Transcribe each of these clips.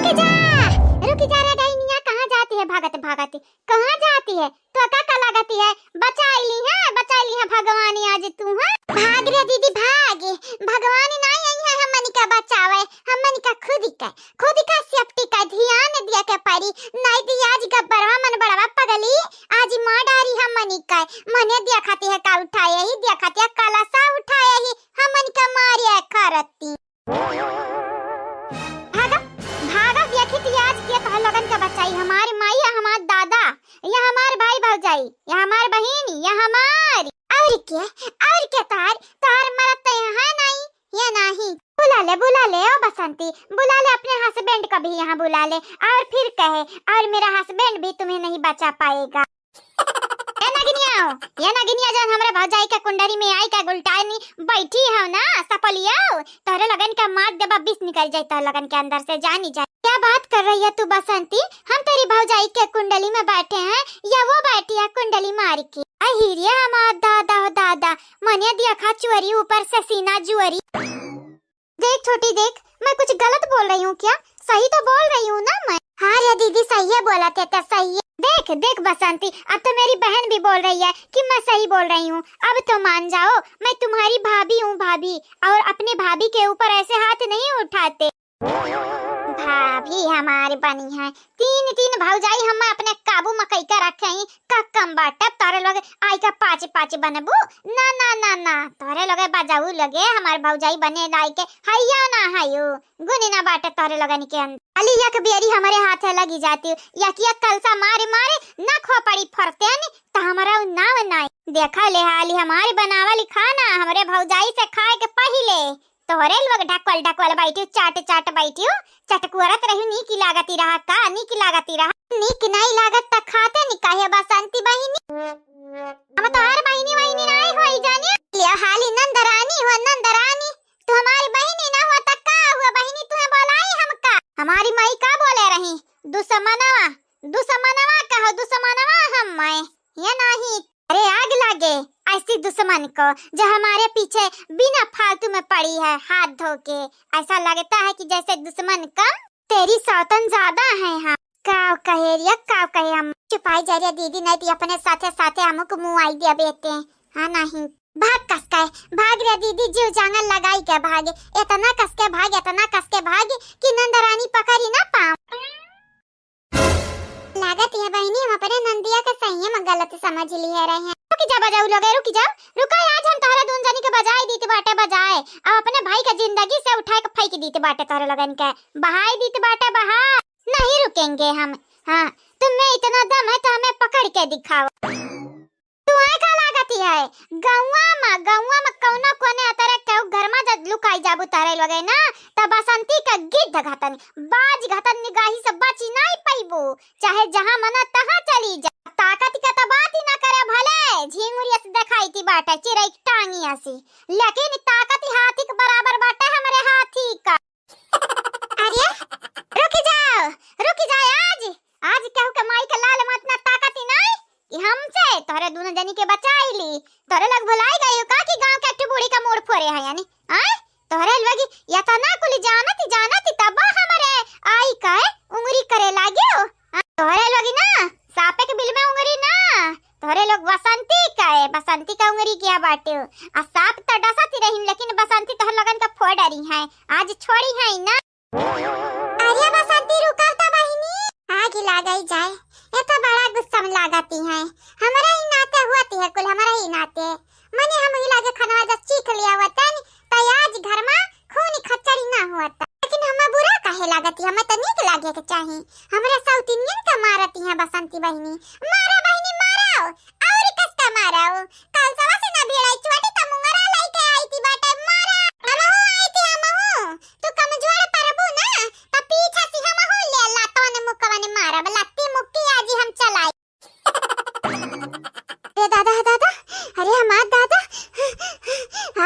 रुक जा रे डाइनिया, कहाँ जाती है भागते भागते, कहाँ जाती है? तो का लगाती है? बचा ली है भगवानी आज तू। हां भाग रे दीदी भाग, भगवानी नहीं आई है हमनी का बचावे, हमनी का खुद का सेफ्टी का ध्यान दिया के परी। नहीं दी आज गब्बरवा मन बड़वा पगली, आज मां डारी हमनी का मने दिया खाती है का उठाए ही, दिया खाती है कलसा उठाए ही हमनी का मारिया करती। आज के तो लगन का बच्चाई हमारे माई, हमारे दादा, या हमारे भाई भौजाई, या हमारे बहन, या हमारी और क्या तार मरत है नहीं या नहीं। बुला ले ओ बसंती, बुला ले अपने हस्बैंड को भी यहाँ बुला ले, और फिर कहे और मेरा हस्बैंड भी तुम्हें नहीं बचा पाएगा। ये नगिनिया जान हमरे भौजाई का कुंडली में आई का गुलटानी बैठी है ना सपलिया, तोरे लगन का मार दे बिस निकल जाए तो लगन के अंदर से जानी जाए। क्या बात कर रही है तू बसंती? हम तेरी भौजाई के कुंडली में बैठे हैं या वो बैठी है कुंडली मार के? अहिरिया हमारा दादा हो दादा, मने दिया खा चुअरी ऊपर से सीना जुअरी। देख छोटी देख, मैं कुछ गलत बोल रही हूँ क्या? सही तो बोल रही हूँ ना मैं? हाँ रे दीदी सही है, बोला थे सही है। देख बसंती, अब तो मेरी बहन भी बोल रही है कि मैं सही बोल रही हूँ। अब तो मान जाओ, मैं तुम्हारी भाभी हूँ भाभी, और अपनी भाभी के ऊपर ऐसे हाथ नहीं उठाते। भाभी हमारी बनी है, तीन भौजाई हम अपने काबू में कई का रखे हैं। कम बाटे तारे लोग आई का पाँच बनबू ना तारे लोग बजाऊ लगे हमारे भौजाई बने लाई के हैया ना हैयो गुनी ना बाटे तारे लगन के अंदर। अली एक बेरी हमारे हाथ लगी जाती या किया कलसा मारे ना खोपड़ी फरते नहीं तो हमारा नाव नहीं देखा ले हाली हमारे बनावली खाना हमारे भौजाई से खाए के पहले तोरे लोग ढकवल बैठी चाट बैठी चटकुरत रही नीक लागती रहा का नीक नहीं लागत त खाते नहीं काहे बसंती बहिनी। हम तो हर महीने नहीं होई जाने ले हाली नंदरानी तू हमारी बहिनी ना हो त का हुआ बहिनी तुम्हें बोलाई हमका हमारी माई का बोले रही दुश्मनवा कहो दुश्मनवा हम मैं ये नहीं। अरे आग लागे ऐसी दुश्मन को जो हमारे पीछे बिना फालतू में पड़ी है हाथ धो के, ऐसा लगता है कि जैसे दुश्मन कम तेरी सौतन ज्यादा है। हम काव कहे हम छुपाई जा रही दीदी नहीं थी अपने साथे हमको मुंह आई दिया बेटे। हाँ नहीं भाग रे दीदी जीव जांगल लगाई के भागे इतना कस के भागे कि नंदरानी पकड़ी ना पाऊं। लागत है बहनी हम अपने नंदिया का सही में गलत समझ लिए रहे हैं। रुक जा आज हम तोहरा दोन जनी के बजाए दीते बाटे बजाए अब अपने भाई का जिंदगी से उठाए के फेंक दीते बाटे तोहरा लगन के बहाई दीते बाटे बहा नहीं रुकेंगे हम। हाँ तुम्हें इतना दम है तो हमें पकड़ के दिखाओ। तुम्हें का लागती है गौवा में कौनो कोने अतरे के घर में जब लुकाई जाबू तारे लगे ना त बसंती का गिद्ध घतन बाज घतन निगाही से बची नहीं पैबू चाहे जहां मना तहां चली जा। ताकत का तो बात ही ना करे भले झिंगुरिया से दिखाई थी बाटे चिरई टांगिया सी लेकिन ताकत हाथी के बराबर बाटे हमारे हाथी का। अरे रुक जाओ आज कहू के माई के लाल मत ना ताकत ही नहीं कि हमसे तोरे दोनों जनी के बचाई ली तोरे लग भुलाई गई का कि गांव के एक बूढ़ी का मोड़ फोरे है यानी हां तोरे लगी या त ना कुल जानती तब हमरे आई का उंगली करे लागियो तोरे लगी ना सापे के बिल में उंगली ना तोरे लोग बसंती का उंगली क्या बाटे आ साप त डसती रही लेकिन बसंती तोहर लगन का फोड़ डरी है आज छोड़ी है ना। अरे बसंती रुका त बहिनी आग लगाई जाए ये तो बड़ा गुस्सा में लगाती है हमारा ही नाते हुआती है कुल हमारा ही नाते मने हम ही लागे खाना जब चीख लिया होता नहीं तो आज घर में खून खच्चरी ना होता लेकिन हमें बुरा काहे लागती हमें तो नीक लागे के चाहिए हमरा साउथ इंडियन का मारती है बसंती बहिनी मारो और कसका मारो कल सवा से ना भेड़ाई छोटी त मुंगरा लेके आई थी बाटे मारा हमहू आई थी तू कमजोर परबू ना त पीछे से हमहू ले लातो ने मुकवा ने मारा लत्ती मुक्की आज हम चलाई। अरे दादा अरे हमार दादा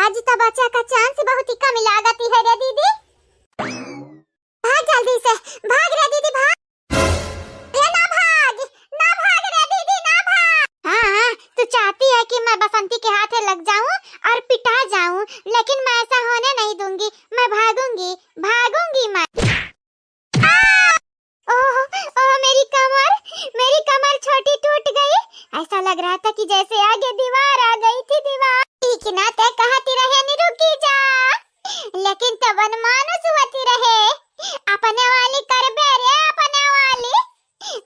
आज तो बच्चा का चांस बहुत ही कम लागती है रे दीदी भाग जल्दी से भाग रे दीदी भाग रे ना भाग रे दीदी ना भाग। हाँ तू चाहती है कि मैं लग रहा था कि जैसे आगे दीवार आ गई थी। दीवार ठीक ना ते कहती रहे नी रुकी जा, लेकिन तबन मानुस होती रहे। अपने वाली कर बेरे, अपने वाली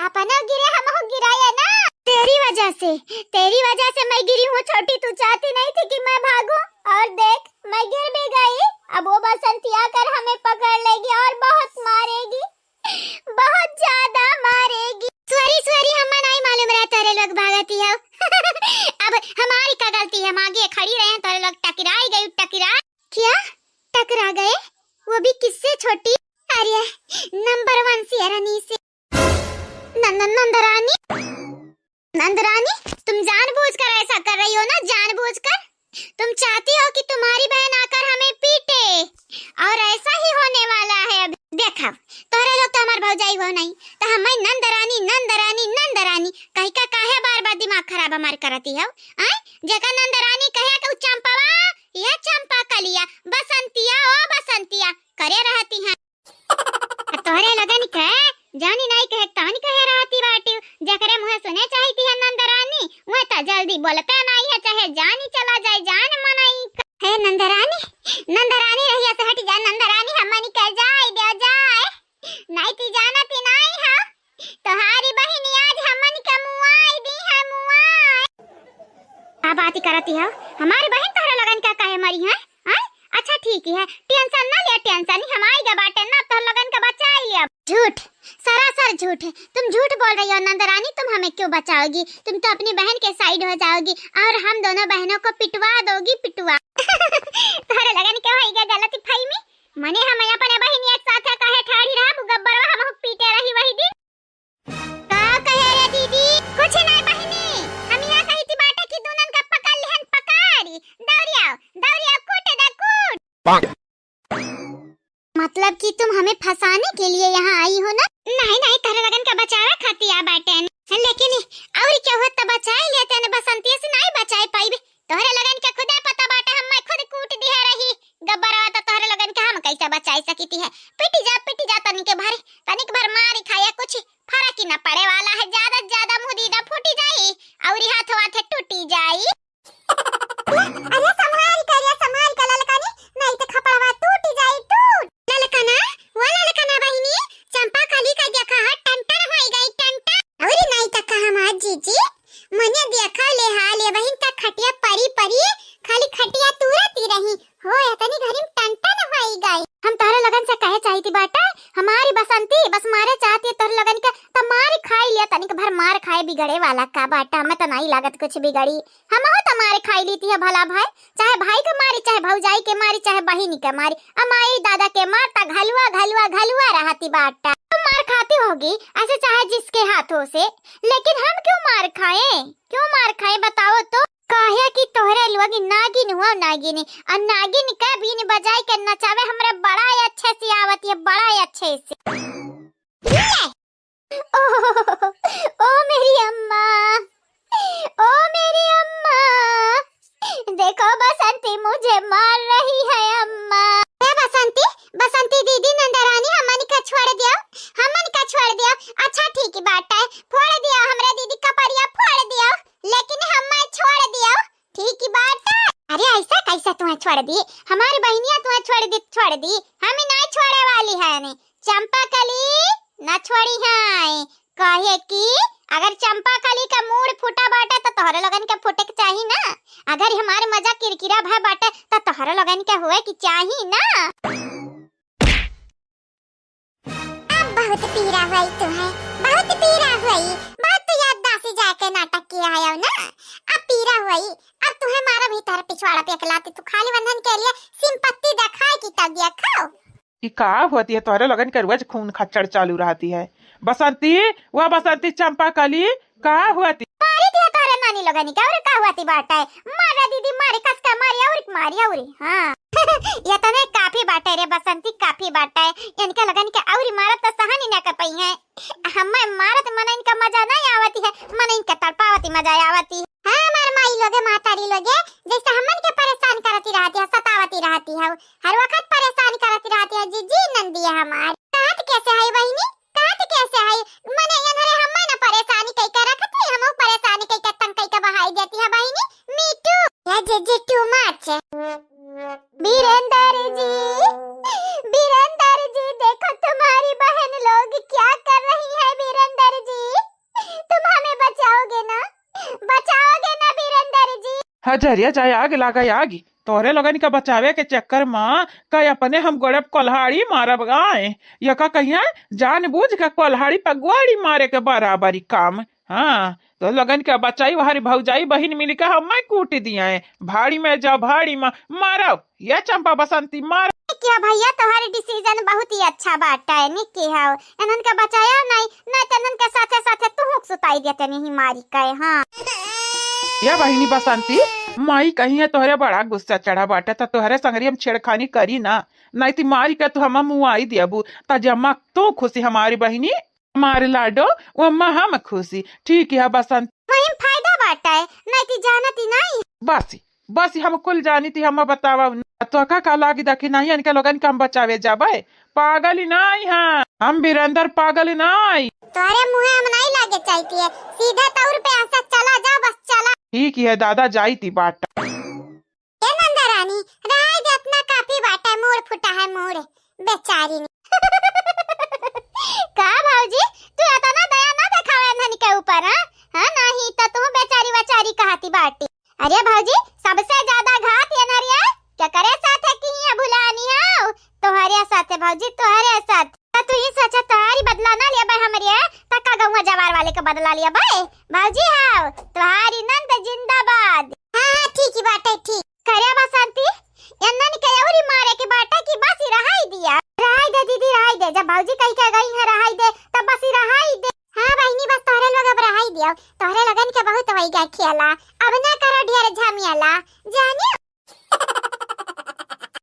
अपना गिरे हम हो गिराया ना। तेरी वजह से मैं गिरी हूँ छोटी। तू चाहती नहीं थी कि मैं भागूं, और देख मैं गिर भी गई। अब वो बसंती आकर हमें पकड़ लेगी और बहुत मारेगी, बहुत ज्यादा मारेगी। सॉरी हमें नहीं मालूम रहा तेरे लोग भागती हो। अब हमारी क्या गलती है, हम आगे खड़ी रहे तेरे लोग टकराई गई। क्या टकरा गए? वो भी किससे छोटी? अरे नंबर 1 शेरनी से। नंदरानी तुम जानबूझकर ऐसा कर रही हो ना, जानबूझकर। तुम चाहती हो कि तुम्हारी बहन आकर हमें पीटे, और ऐसा ही होने वाला है। अब देखा तोरे लोग तो हमार भौजाई हो नहीं, तो हमें नंदरानी कहीं का काहे बार-बार दिमाग खराब हमार करती हो। आय जका नंदरानी कहे कि चंपावा या चंपा कलिया, बसंतिया ओ बसंतिया करे रहती हैं। तोरे लगन के जानी नहीं कहे तानी कहे रहती बाटी। जकरे मुंह सुने चाहती है नंदरानी, वो तो जल्दी बोलते नहीं है, चाहे जानी चला जाए जान मनाई है। नंदरानी रहिया से हट जा। नंदरानी हमनी कह जाए दे जाए, नहीं ती जाना ती नहीं है। तोहारी बहिनी आज हमनी के मुआई दी है, मुआई। का बात करती है हमारी बहन? तोरे लगन का काहे मरी है? अच्छा ठीक है, टेंशन ना ले, टेंशन ही हमारी के बाटे ना, तो लगन का बचा ही लिया। झूठ, सरासर झूठ है। तुम झूठ बोल रही हो नंदरानी। तुम हमें क्यों बचाओगी? तुम तो अपनी बहन के साइड हो जाओगी और हम दोनों बहनों को पिटवा दोगी, पिटवा। तोरे लगन के होई गया गलती फहमी। मने हम अपने बहन एक साथ काहे ठाड़ी रहा गब्बरवा हम पीटे रही वही दिन। का कहे रे दीदी? कुछ नहीं बहनी, हम यहां कही थी बाटे की दोनों का पकड़ लेहन, पकड़ी दौड़िया कूटे दा कूट। मतलब कि तुम हमें फंसाने के लिए यहाँ आई हो ना? नहीं तेरे लगन का बचावे खाती आ बाटे, लेकिन और क्या हुआ तो बचाए लेते ने, बसंती से नहीं बचाए पाई। तोहरे लगन के खुदे पता बाटे, हम मैं खुद कूट दी है रही गब्बरवा, तो तोहरे लगन के हम कैसे बचाई सकती है। पिटी जा तनिक भर मारी खाया, कुछ फर्क ही न पड़े वाला है। ज्यादा मुंह दीदा फूटी जाई और हाथ टूटी जाई। अरे संभाल कर ललकानी, नहीं तो खपड़वा टूट जाई, टूट। ललकाना बहिनी, चंपा काली का देखा है टंटन होई गई, टंटन। और नहीं तो कहा मां जीजी मने देखा ले हाले बहिन का खटिया परी खाली खटिया तुरती रही हो, इतनी घरी में टंटन होई गई। हम तोरे लगन से कहे चाहती बाटा, हमारी बसंती बस मारे चाहती है तोरे लगन के, तो मार खाई लिया तनिक भर मार खाए बिगड़े वाला का बाटा। हमें तो नहीं लागत कुछ बिगड़ी, हम हो तो मारे खाई लीती है भला भाई। चाहे भाई के मारी, चाहे भौजाई के मारी, चाहे बहिनी के मारी, अमाई दादा के मारता घलुआ रहती बाटा। तुम मार खाती होगी ऐसे चाहे जिसके हाथों से, लेकिन हम क्यों मार खाए बताओ तो? काहे कि तोहरे लोग नागिन हुआ, नागिन और नागिन का बीन बजाई के नचावे हमरे बड़ा अच्छे से आवती है, बड़ा अच्छे से। ओ मेरी अम्मा, देखो बसंती मुझे मार रही है अम्मा। बसंती दीदी नंदरानी हमनी का छोड़ दियो। अच्छा ठीक बात है, फोड़ दियो हमरे दीदी का परिया फोड़ दियो, लेकिन हमें छोड़ दियो, ठीक बात है। अरे ऐसा कैसा तुम्हें छोड़ दी? हमारी बहनिया तुम्हें छोड़ दी, हमें नहीं छोड़े वाली है ने। चंपा कली ना छोड़ी है, कहे कि अगर चंपा कली का मूड फूटा बाटे तो तोहरे लगन के फूटे के चाहिए ना। अगर हमारे मजा किरकिरा भय बाटे तो तोहरे लगन के हुए कि चाहिए ना। अब बहुत पीरा हुई तुम्हें, बहुत तो याददाश्त जाके नाटक किया है ना। अब पीरा हुई, अब तुम्हें मारा भीतर पिछवाड़ा पे अकेलाती तो खाली बंधन के लिए सिंपत्ति दिखाए की तबियत खाओ। कि का होती है तोरे लगन के रोज खून खच्चड़ चालू रहती है। बसंती वह बसंती चंपा कली का होती? मारी दिया तोरे नानी लगनी का, और का होती बाटा है? मारा दीदी मारी कसका मारी और हां। ये तो नहीं काफी बाटा रे बसंती, काफी बाटा है। इनके लगन के औरी मारत तो सहन ही ना कर पई है। हमें मारत मन इनका मजा नहीं आवती है, मन इनका तड़पावती मजा आवती है। हां हमार माई लोगे मातारी लोगे जैसे हमन के परेशान करती रहती है, सतावती रहती है, हर वक्त परेशान करती रहती है। जीजी नंदी है हमार। काट कैसे है बहिनी, काट कैसे है? मने इनहरे हमें ना परेशानी कई कर रखत है, हम परेशानी कई तंग कई का हजरिया जाए आग लागा आगी तोरे लगन का बचावे के चक्कर में कई अपने हम गोड़ब कोल्हाड़ी मारब गाए या का कहिया जानबूझ के कोल्हाड़ी पर गोड़ी मारे के बराबरी काम। हाँ तो लगन के बचाई हमारी भौजाई बहन मिली के हम कूट दिया है भाड़ी में जाओ भाड़ी में मारो या चंपा बसंती मारो। क्या भैया तुम्हारी डिसीजन बहुत ही अच्छा बाटा है निकी है इनन का बचाया नहीं नहीं तो इनन के साथे साथे तू सुताई देते नहीं मारी के। हाँ या बहिनी बसंती माई कहीं है तोहरे बड़ा गुस्सा चढ़ा बाटे तो तोहरे संगरी हम छेड़खानी करी ना नहीं तो मारी के तू हम मुआई दियबू ता जम्मा तो खुशी हमारी बहिनी हमारे लाडो वम्मा हम खुशी ठीक है बसंत वही फायदा बाटा है नहीं तो जानती नहीं बस हम कुल जानी थी हम बतावा तो का लागी दखी नहीं इनके लोगन के हम बचावे जाबे पागल ही नहीं है हम बीरंदर पागल ही नहीं तोरे मुंह हम नहीं लागे चाहती है सीधा तौर पे ऐसा चला जा बस चला। ठीक है दादा जाई थी बाट ए नंदा रानी राय दे अपना काफी बाटा है मोड़ फुटा है मोड़ बेचारी ने का भाऊजी तू इतना दया ना दिखावे नन के ऊपर। हां नहीं तो तू बेचारी कहती बाटी। अरे भाऊजी सबसे ज्यादा घात ये नरिया क्या करे साथे की है भुलानी है तोहरे साथे भाऊजी तोहरे साथ तू ही सोचा तुम्हारी बदला ना लिया भाई हमारे तक्का गौवा जवार वाले का बदला लिया भाई भाऊजी। हाँ तुम्हारी नंद जिंदाबाद। हाँ ठीक ही बात है ठीक करे बसंती नन के औरी मारे के बाटा की बस रहाई दिया रहाई दे दीदी रहाई दे जब भाऊजी कहीं के गई है रहाई दे तब बस रहाई दे। हाँ बहनी बस तोहरे लोग अब रहाई दियो तोहरे लगन के बहुत वही गा खेला अब ना करो ढेर झमियाला जानियो।